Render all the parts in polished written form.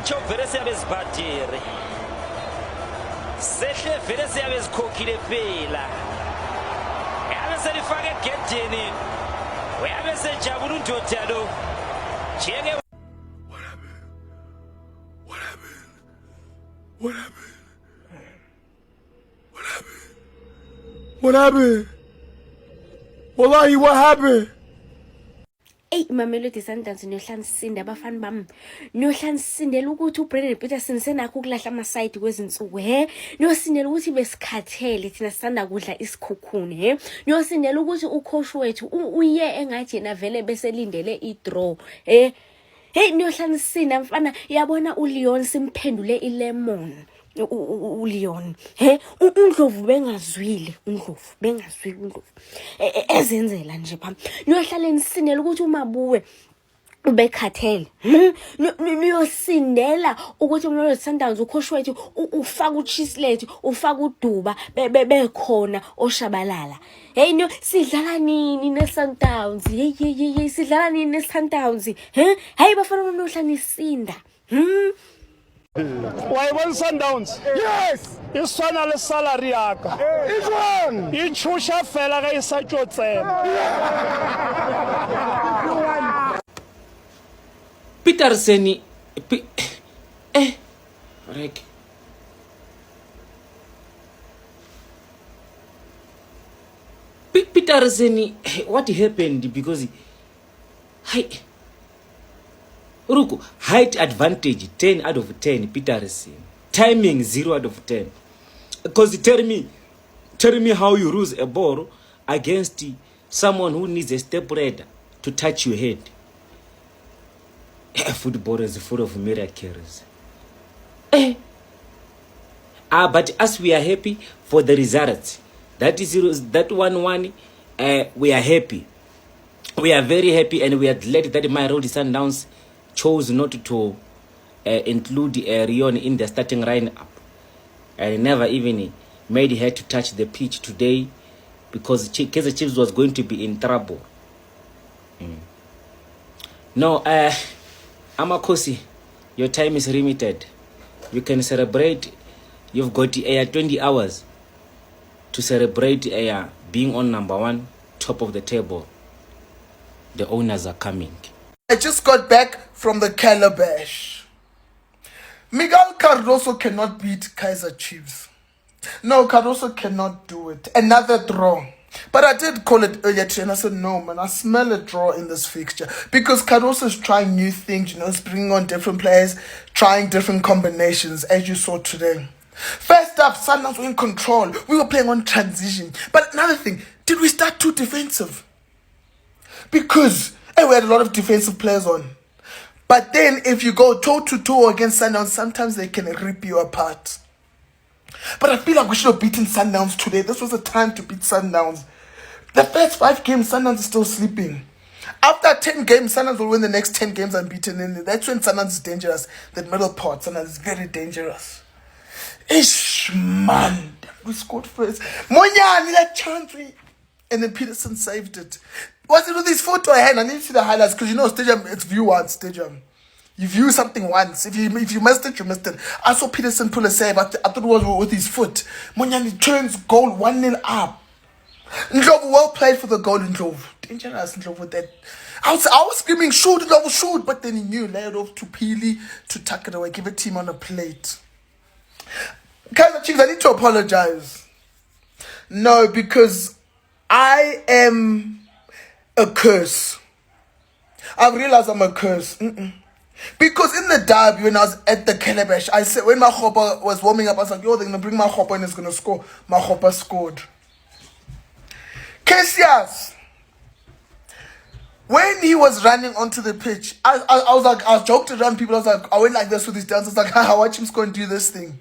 Sancho vele siyabe sibhatiri. Sehle vele siyabe sikhokhile phela. Yabe selifake egedini. Uyabe sejabula undoda lo. Jeke What happened? Wallahi, what happened? Hey, Mamelodi Sundowns niyohlanisinde abafana bami. Niyohlanisindela ukuthi uBrandon Peterson senakho ukulahla amasayidi kwezinsuku Niyosindela ukuthi besikhathele thina sisanda kudla isikhukhune Niyosindela ukuthi ucoach wethu uye engathi yena vele beselindele idraw Hey, niyohlanisinde mfana yabona uLeon simphendule ilemon uLeon uNdlovu bengazwile uNdlovu ezenzela nje pha niyohlala nisindela ukuthi uMabuwe ubekhathele niyosindela ukuthi uMamelodi Sundowns ucoach wethu ufaka uChislet ufaka uDuba bekhona oshabalala no sidlala nini neSundowns sidlala nini neSundowns hayi bafana nohlala nisinda Wayibona Sundowns? Yes! Iswana le salary yakha. Which one? Ichusha fela ka isatshotsela. Peterson Rek. Peterson, what happened? Because Ruku, height advantage 10 out of 10 Peterson. Timing 0 out of 10. Because tell me how you lose a ball against someone who needs a step ladder to touch your head. Football is full of miracles. But as we are happy for the results, that is that 1-1. We are happy. We are very happy, and we are glad that Mamelodi Sundowns chose not to include Rion in the starting lineup, and never even made her to touch the pitch today because Kaizer Chiefs was going to be in trouble. No, Amakosi, your time is limited. You can celebrate. You've got 20 hours to celebrate being on number 1, top of the table. The owners are coming. I just got back from the Calabash. Miguel Cardoso cannot beat Kaizer Chiefs. No, Cardoso cannot do it. Another draw. But I did call it earlier today and I said, no, man, I smell a draw in this fixture. Because Cardoso is trying new things, he's bringing on different players, trying different combinations, as you saw today. First up, Sundowns were in control. We were playing on transition. But another thing, did we start too defensive? Because we had a lot of defensive players on. But then if you go toe-to-toe against Sundowns, sometimes they can rip you apart. But I feel like we should have beaten Sundowns today. This was the time to beat Sundowns. The first 5 games, Sundowns is still sleeping. After 10 games, Sundowns will win the next 10 games unbeaten. And that's when Sundowns is dangerous. The middle part, Sundowns is very dangerous. Ish, man. We scored first. Monyani, that chance. And then Peterson saved it. Was it with his foot or hand? I need to see the highlights because stadium, it's view one stadium. You view something once. If you missed it, you missed it. I saw Peterson pull a save. I thought it was with his foot. Monyani turns goal 1-0 up. Ndlovu well played for the goal. Ndlovu dangerous. Ndlovu with that. I was screaming shoot, Ndlovu shoot, but then he knew, lay it off to Peely to tuck it away, give it to him on a plate. Kaizer Chiefs, I need to apologize. No, because I am a curse. I've realized I'm a curse. Because in the derby, when I was at the Calabash, I said, when Makgopa was warming up, I was like, yo, they're going to bring Makgopa and he's going to score. Makgopa scored. Casillas, when he was running onto the pitch, I was like, I joked around people, I was like, I went like this with his dance. I was like, I watch him score and do this thing.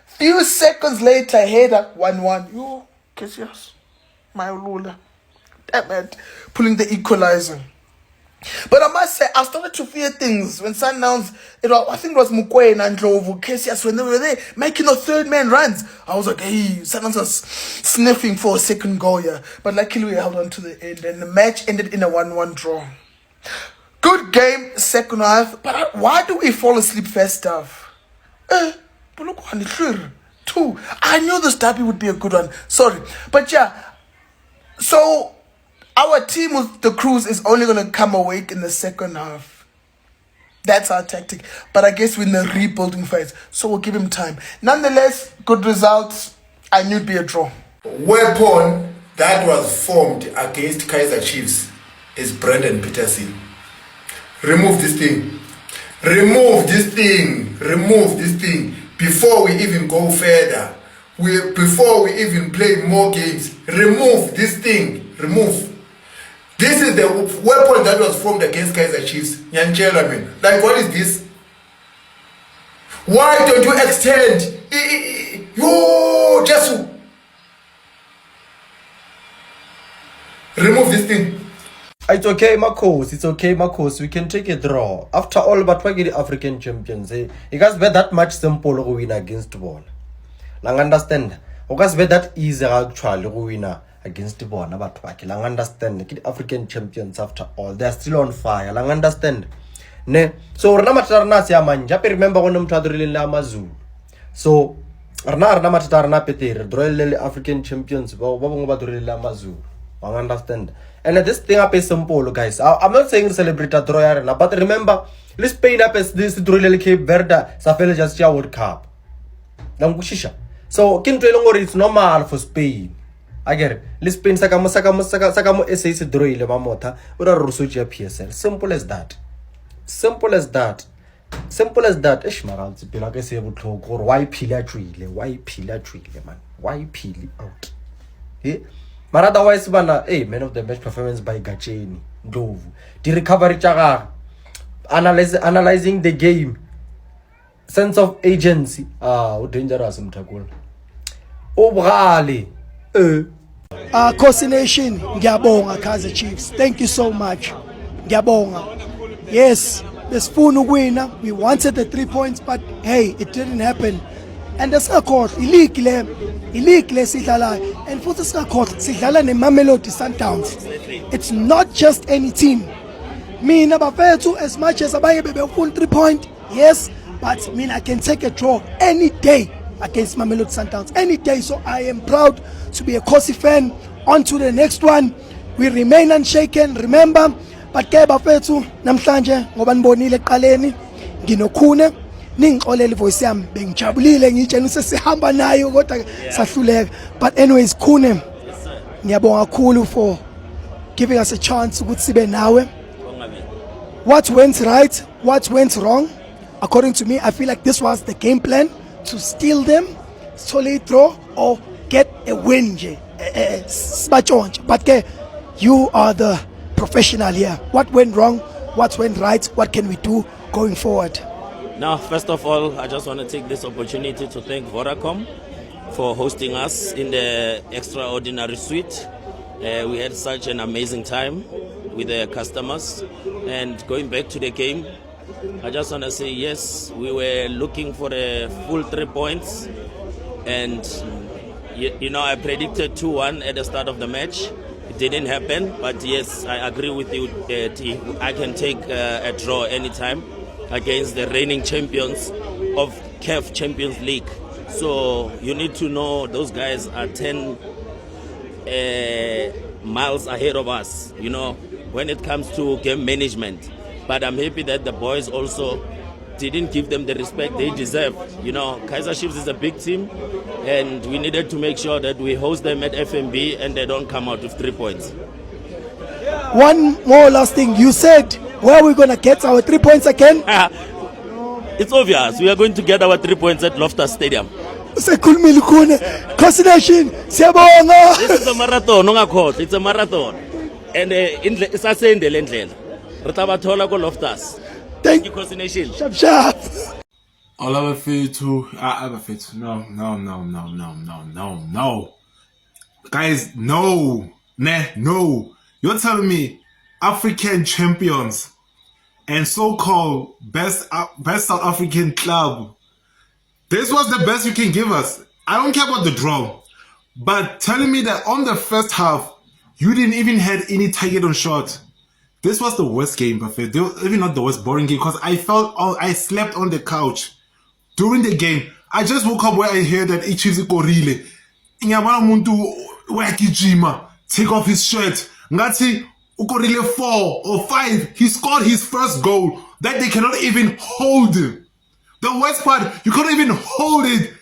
Few seconds later, header 1-1. Yo, Casillas, my ruler. Damn it, pulling the equalizer. But I must say, I started to fear things when Sundowns, I think it was Mokoena and Ndlovu, Casillas, when they were there making the third man runs. I was like, hey, Sundowns was sniffing for a second goal here. But luckily we held on to the end and the match ended in a 1-1 draw. Good game, second half. But why do we fall asleep first half? Polokwane, sure. 2. I knew this derby would be a good one. Sorry. But yeah, so our team with the Cruise is only going to come awake in the second half. That's our tactic. But I guess we're in the rebuilding phase, so we'll give him time. Nonetheless, good results. I knew it'd be a draw. Weapon that was formed against Kaizer Chiefs is Brendan Peterson. Remove this thing. Remove this thing. Remove this thing. Before we even go further. Before we even play more games. Remove this thing. Remove. This is the weapon that was formed against Kaizer Chiefs. Nyanchela, man. Like, what is this? Why don't you extend? Yo, just remove this thing. It's okay, Marcos. It's okay, Marcos. We can take a draw. After all, but why get the African champions? You guys bet that much simple to win against ball. Lang understand? You guys bet that easy actually to win against the ball. But why? Lang understand? The African champions after all, they are still on fire. Lang understand? Ne. So rena matarna siya manja. Pero remember when I'm trying to Amazon. So rena matarna peter. Draw the African champions. Babong baduril Amazon. Lang understand? And this thing up is simple, guys. I'm not saying celebrate a draw, but remember, let's pay up as this drill Cape Verde, Safel just World Cup. So, it's normal for Spain. I get it. Let's pay Sakamo SS drill, Mamota, or a Rusuja PSL. Simple as that. Simple as that. Simple as that. Ishmael, like I say, would talk or why pillar tree, man. Why peel out? Eh? But otherwise, man of the match performance by Gacheni, Dove. The recovery chaga, analyzing the game, sense of agency. Dangerous mtakul. Obrali. Khosi Nation, ngiyabonga Kaizer Chiefs. Thank you so much. Ngiyabonga. Yes, besifuna winner. We wanted the 3 points, but hey, it didn't happen. And the score, league le sidlala, and for the score, sidlala ne Mamelodi Sundowns. It's not just any team. Mina bafethu, as much as abaye bebe 3 point, yes, but I can take a draw any day against Mamelodi Sundowns, any day. So I am proud to be a Khosi fan. On to the next one. We remain unshaken. Remember, but ke bafethu namhlanje ngoba nibonile eqaleni nginokhune ningixolele voice yami bengijabulile ngitshela sesihamba nayo kodwa sahluleka. But anyways, Khune, ngiyabonga kakhulu for giving us a chance ukuthi sibe nawe. What went right, what went wrong? According to me, I feel like this was the game plan, to steal them, solely throw, or get a win. But you are the professional here. What went wrong? What went right? What can we do going forward? Now, first of all, I just want to take this opportunity to thank Vodacom for hosting us in the extraordinary suite. We had such an amazing time with the customers. And going back to the game, I just want to say, yes, we were looking for a full 3 points. And, I predicted 2-1 at the start of the match. It didn't happen, but yes, I agree with you that I can take a draw anytime against the reigning champions of CAF Champions League. So you need to know those guys are 10 miles ahead of us, when it comes to game management. But I'm happy that the boys also didn't give them the respect they deserve. Kaizer Chiefs is a big team, and we needed to make sure that we host them at FNB and they don't come out with 3 points. One more last thing. You said, where are we going to get our 3 points again? It's obvious. We are going to get our 3 points at Loftus Stadium. This is a marathon, it's a marathon. And it's a sendel. Loftus. Thank you, Khosi Nation. Sharp. All our to no. Guys, no. You're telling me African champions and so-called best South African club, this was the best you can give us? I don't care about the draw, but telling me that on the first half, you didn't even have any target on shot. This was the worst game, Buffett. Maybe not the worst boring game, because I slept on the couch during the game. I just woke up where I heard that Chiefs ikorile. Ngiyabona umuntu uyagijima, take off his shirt. Ngathi ukorile 4 or 5. He scored his first goal that they cannot even hold. The worst part, you couldn't even hold it.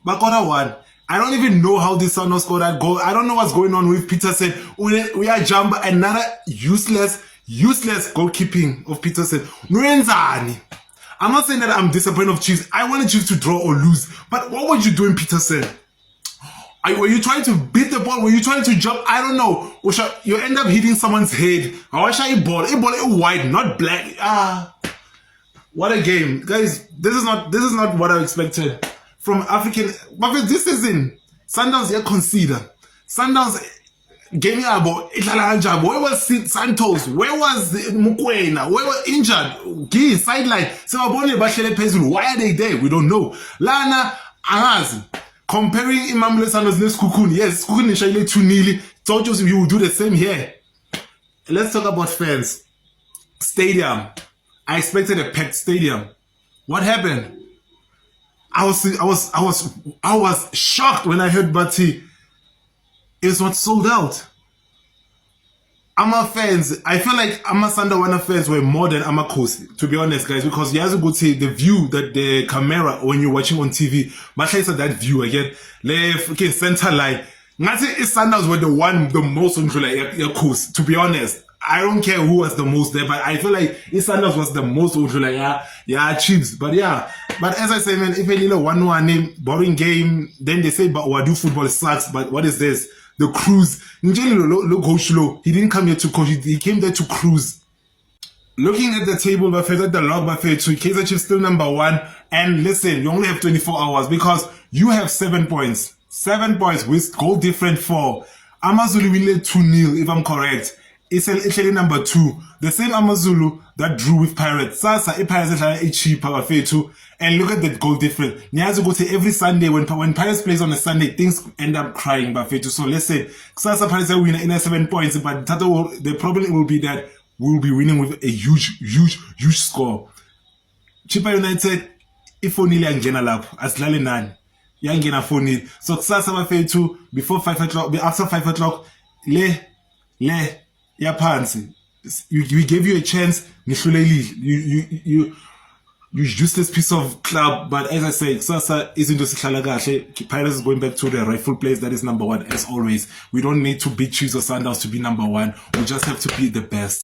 But quarter one, I don't even know how this son scored that goal. I don't know what's going on with Peterson. We are jump another useless goalkeeping of Peterson. Nwenzani. I'm not saying that I'm disappointed of Chiefs. I wanted Chiefs to draw or lose. But what were you doing, Peterson? Were you trying to beat the ball? Were you trying to jump? I don't know. You end up hitting someone's head. I wish I ball white, not black. What a game, guys! This is not what I expected from African. But this season, Sundowns here consider. Sundowns game where was Santos? Where was Mukwena? Where was injured? Gee, sideline. Why are they there? We don't know. Lana Angazi. Comparing Imamule Sanders to Kukuni. Yes, Kukuni is 2-0. Told you we will do the same here. Let's talk about fans. Stadium. I expected a packed stadium. What happened? I was shocked when I heard Bati. It's not sold out. Ama fans, I feel like Ama Sandawana fans were more than Amakosi, to be honest, guys, because you have to go see the view that the camera when you're watching on TV. Much like that view again, left, okay, center line. Ngati Sundowns were the most on Yakus, to be honest. I don't care who was the most there, but I feel like Sundowns was the most on Chiefs. But as I say, man, if a little 1-1 name, boring game, then they say, but Wadu football sucks. But what is this? The cruise. He didn't come here to coach. He came there to cruise. Looking at the table, Buffett, at the log, Buffett, Kaizer Chiefs still number 1. And listen, you only have 24 hours because you have 7 points. 7 points with goal different 4. Amazulu win 2-0, if I'm correct. It's actually number 2. The same Amazulu that drew with Pirates. Sasa, Pirates are cheaper, Buffett, too. And look at that goal difference. Niazi go to every Sunday when Pirates plays on a Sunday, things end up crying, Buffett. So let's say Sasa Pirates are winning in 7 points, but the problem will be that we will be winning with a huge score. Chipa United, if only angena lap as Lalinan, Yangena phone. So Sasa Buffett too before 5 o'clock, after 5 o'clock, ya pansi. We gave you a chance. You useless piece of club, but as I say, Sasa isn't just Pirates is going back to the rightful place that is number 1 as always. We don't need to beat Chiefs or Sundowns to be number 1. We just have to be the best.